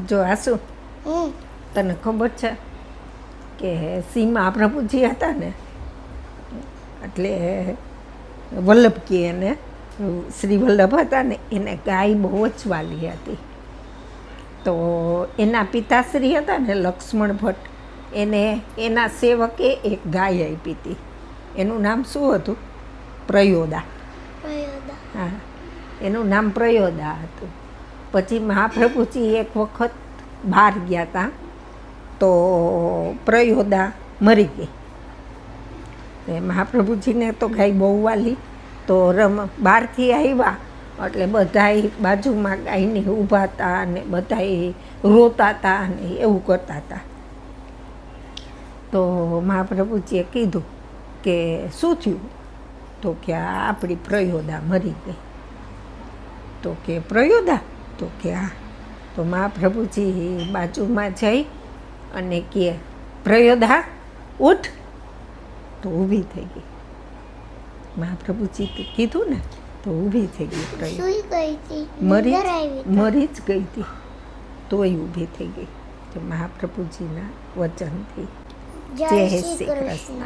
જો આસુ તને ખબર છે કે સીમા પ્રભુજી હતા ને, એટલે વલ્લભકી એને શ્રી વલ્લભ હતા ને, એને ગાય બહુ જ વાલી હતી. તો એના પિતાશ્રી હતા ને લક્ષ્મણ ભટ્ટ, એને એના સેવકે એક ગાય આપી હતી. એનું નામ શું હતું? પ્રયોદા. હા, એનું નામ પ્રયોદા હતું. પછી મહાપ્રભુજી એક વખત બહાર ગયા હતા, તો પ્રયોદા મરી ગઈ. મહાપ્રભુજીને તો ગાય બહુ વાલી, તો બહારથી આવ્યા એટલે બધાય બાજુમાં ગાયની ઊભા હતા અને બધાય રોતા હતા અને એવું કરતા હતા. તો મહાપ્રભુજીએ કીધું કે શું થયું? તો કે આપણી પ્રયોદા મરી ગઈ. તો કે પ્રયોદા? તો કે હા. તો મહાપ્રભુજી બાજુમાં જઈ અને કે પ્રયોદા ઉઠ. તો ઊભી થઈ ગઈ. મહાપ્રભુજી કીધું ને તો ઊભી થઈ ગઈ. મરી જ ગઈ હતી તોય ઊભી થઈ ગઈ. તો મહાપ્રભુજીના વચનથી. જય શ્રી કૃષ્ણ.